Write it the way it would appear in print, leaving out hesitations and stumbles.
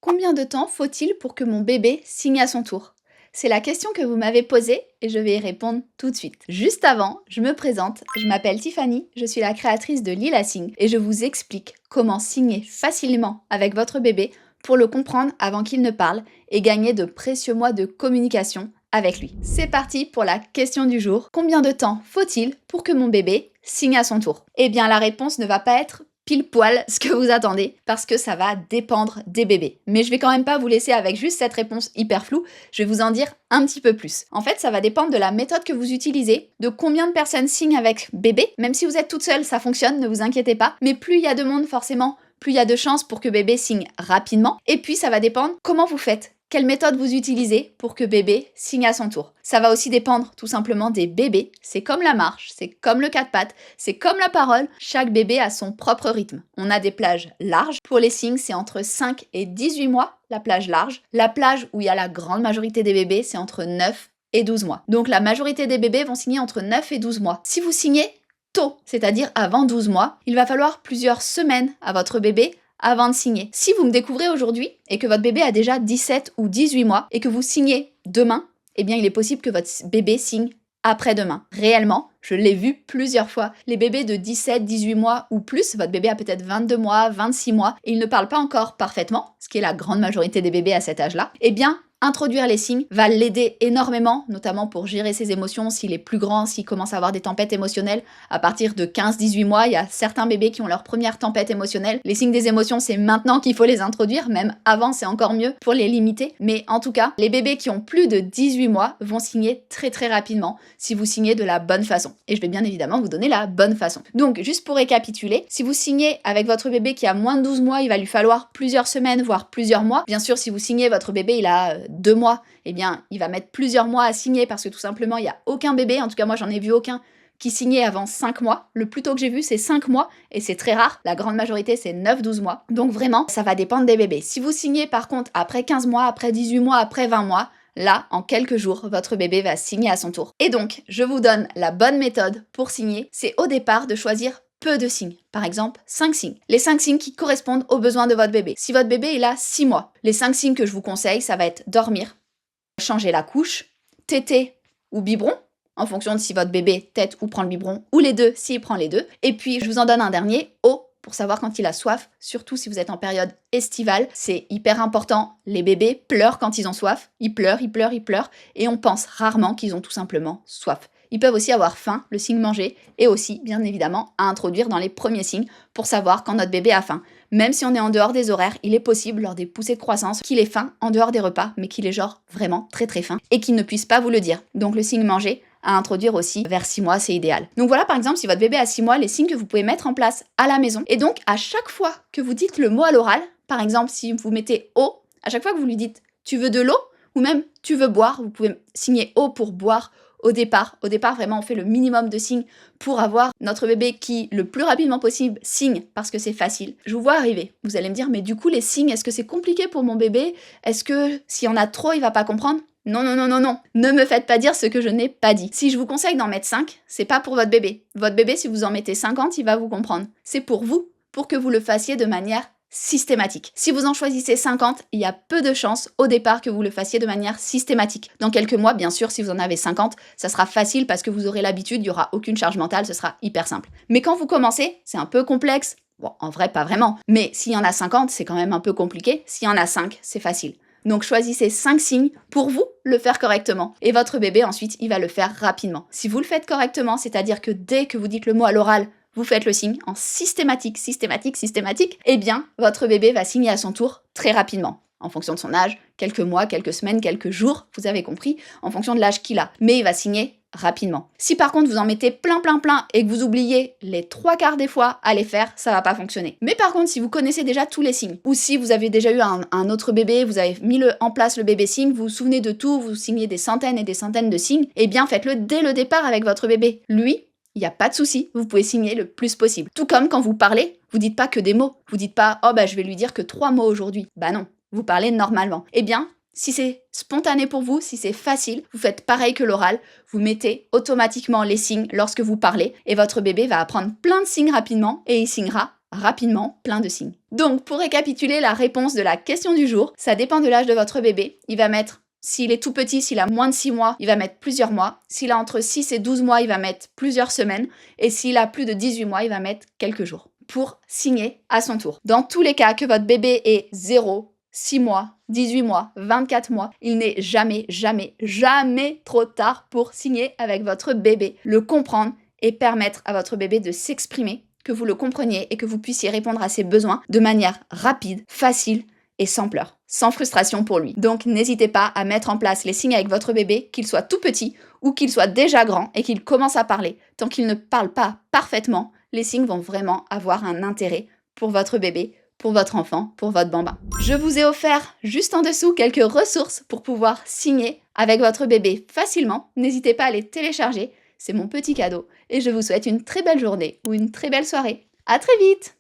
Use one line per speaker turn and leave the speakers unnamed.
Combien de temps faut-il pour que mon bébé signe à son tour? C'est la question que vous m'avez posée et je vais y répondre tout de suite. Juste avant, je me présente, je m'appelle Tiffany, je suis la créatrice de Lila Signe et je vous explique comment signer facilement avec votre bébé pour le comprendre avant qu'il ne parle et gagner de précieux mois de communication avec lui. C'est parti pour la question du jour. Combien de temps faut-il pour que mon bébé signe à son tour? Eh bien la réponse ne va pas être pile poil ce que vous attendez, parce que ça va dépendre des bébés. Mais je vais quand même pas vous laisser avec juste cette réponse hyper floue, je vais vous en dire un petit peu plus. En fait, ça va dépendre de la méthode que vous utilisez, de combien de personnes signent avec bébé. Même si vous êtes toute seule, ça fonctionne, ne vous inquiétez pas. Mais plus il y a de monde, forcément, plus il y a de chances pour que bébé signe rapidement. Et puis, ça va dépendre comment vous faites. Quelle méthode vous utilisez pour que bébé signe à son tour? Ça va aussi dépendre tout simplement des bébés. C'est comme la marche, c'est comme le quatre pattes, c'est comme la parole. Chaque bébé a son propre rythme. On a des plages larges. Pour les signes, c'est entre 5 et 18 mois, la plage large. La plage où il y a la grande majorité des bébés, c'est entre 9 et 12 mois. Donc la majorité des bébés vont signer entre 9 et 12 mois. Si vous signez tôt, c'est-à-dire avant 12 mois, il va falloir plusieurs semaines à votre bébé avant de signer. Si vous me découvrez aujourd'hui et que votre bébé a déjà 17 ou 18 mois et que vous signez demain, eh bien il est possible que votre bébé signe après-demain. Réellement, je l'ai vu plusieurs fois. Les bébés de 17, 18 mois ou plus, votre bébé a peut-être 22 mois, 26 mois, et il ne parle pas encore parfaitement, ce qui est la grande majorité des bébés à cet âge-là, eh bien introduire les signes va l'aider énormément, notamment pour gérer ses émotions, s'il est plus grand, s'il commence à avoir des tempêtes émotionnelles. À partir de 15-18 mois, il y a certains bébés qui ont leur première tempête émotionnelle. Les signes des émotions, c'est maintenant qu'il faut les introduire, même avant, c'est encore mieux pour les limiter. Mais en tout cas, les bébés qui ont plus de 18 mois vont signer très très rapidement si vous signez de la bonne façon. Et je vais bien évidemment vous donner la bonne façon. Donc, juste pour récapituler, si vous signez avec votre bébé qui a moins de 12 mois, il va lui falloir plusieurs semaines, voire plusieurs mois. Bien sûr, si vous signez votre bébé, il a 2 mois, eh bien, il va mettre plusieurs mois à signer parce que tout simplement, il n'y a aucun bébé, en tout cas moi j'en ai vu aucun, qui signait avant 5 mois. Le plus tôt que j'ai vu, c'est 5 mois, et c'est très rare. La grande majorité, c'est 9-12 mois. Donc vraiment, ça va dépendre des bébés. Si vous signez par contre après 15 mois, après 18 mois, après 20 mois, là, en quelques jours, votre bébé va signer à son tour. Et donc, je vous donne la bonne méthode pour signer, c'est au départ de choisir peu de signes. Par exemple, 5 signes. Les 5 signes qui correspondent aux besoins de votre bébé. Si votre bébé il a 6 mois, les 5 signes que je vous conseille, ça va être dormir, changer la couche, téter ou biberon, en fonction de si votre bébé tète ou prend le biberon, ou les deux s'il prend les deux. Et puis, je vous en donne un dernier, eau, pour savoir quand il a soif, surtout si vous êtes en période estivale. C'est hyper important. Les bébés pleurent quand ils ont soif. Ils pleurent, ils pleurent, ils pleurent. Et on pense rarement qu'ils ont tout simplement soif. Ils peuvent aussi avoir faim, le signe manger, et aussi, bien évidemment, à introduire dans les premiers signes pour savoir quand notre bébé a faim. Même si on est en dehors des horaires, il est possible, lors des poussées de croissance, qu'il ait faim en dehors des repas, mais qu'il ait genre vraiment très très faim, et qu'il ne puisse pas vous le dire. Donc le signe manger, à introduire aussi vers 6 mois, c'est idéal. Donc voilà, par exemple, si votre bébé a 6 mois, les signes que vous pouvez mettre en place à la maison. Et donc, à chaque fois que vous dites le mot à l'oral, par exemple, si vous mettez eau, à chaque fois que vous lui dites « tu veux de l'eau » ou même « tu veux boire », vous pouvez signer eau pour boire au départ. Au départ, vraiment, on fait le minimum de signes pour avoir notre bébé qui, le plus rapidement possible, signe parce que c'est facile. Je vous vois arriver. Vous allez me dire « mais du coup, les signes, est-ce que c'est compliqué pour mon bébé? Est-ce que s'il y en a trop, il va pas comprendre ?» Non, non, non, non, non. Ne me faites pas dire ce que je n'ai pas dit. Si je vous conseille d'en mettre 5, c'est pas pour votre bébé. Votre bébé, si vous en mettez 50, il va vous comprendre. C'est pour vous, pour que vous le fassiez de manière systématique. Si vous en choisissez 50, il y a peu de chances au départ que vous le fassiez de manière systématique. Dans quelques mois, bien sûr, si vous en avez 50, ça sera facile parce que vous aurez l'habitude, il n'y aura aucune charge mentale, ce sera hyper simple. Mais quand vous commencez, c'est un peu complexe. Bon, en vrai, pas vraiment. Mais s'il y en a 50, c'est quand même un peu compliqué. S'il y en a 5, c'est facile. Donc choisissez 5 signes pour vous le faire correctement. Et votre bébé, ensuite, il va le faire rapidement. Si vous le faites correctement, c'est-à-dire que dès que vous dites le mot à l'oral, vous faites le signe en systématique, eh bien, votre bébé va signer à son tour très rapidement. En fonction de son âge, quelques mois, quelques semaines, quelques jours, vous avez compris, en fonction de l'âge qu'il a. Mais il va signer rapidement. Si par contre vous en mettez plein et que vous oubliez les 3/4 des fois à les faire, ça va pas fonctionner. Mais par contre, si vous connaissez déjà tous les signes, ou si vous avez déjà eu un autre bébé, vous avez mis en place le bébé signe, vous vous souvenez de tout, vous signez des centaines et des centaines de signes, eh bien faites-le dès le départ avec votre bébé. Lui, il n'y a pas de souci, vous pouvez signer le plus possible. Tout comme quand vous parlez, vous dites pas que des mots. Vous dites pas « oh bah je vais lui dire que 3 mots aujourd'hui ». Bah non, vous parlez normalement. Eh bien, si c'est spontané pour vous, si c'est facile, vous faites pareil que l'oral, vous mettez automatiquement les signes lorsque vous parlez et votre bébé va apprendre plein de signes rapidement et il signera rapidement plein de signes. Donc, pour récapituler la réponse de la question du jour, ça dépend de l'âge de votre bébé. Il va mettre, s'il est tout petit, s'il a moins de 6 mois, il va mettre plusieurs mois. S'il a entre 6 et 12 mois, il va mettre plusieurs semaines. Et s'il a plus de 18 mois, il va mettre quelques jours pour signer à son tour. Dans tous les cas, que votre bébé ait 0, 6 mois, 18 mois, 24 mois, il n'est jamais, jamais, jamais trop tard pour signer avec votre bébé, le comprendre et permettre à votre bébé de s'exprimer, que vous le compreniez et que vous puissiez répondre à ses besoins de manière rapide, facile et sans pleurs, sans frustration pour lui. Donc n'hésitez pas à mettre en place les signes avec votre bébé, qu'il soit tout petit ou qu'il soit déjà grand et qu'il commence à parler. Tant qu'il ne parle pas parfaitement, les signes vont vraiment avoir un intérêt pour votre bébé, pour votre enfant, pour votre bambin. Je vous ai offert juste en dessous quelques ressources pour pouvoir signer avec votre bébé facilement. N'hésitez pas à les télécharger, c'est mon petit cadeau et je vous souhaite une très belle journée ou une très belle soirée. À très vite!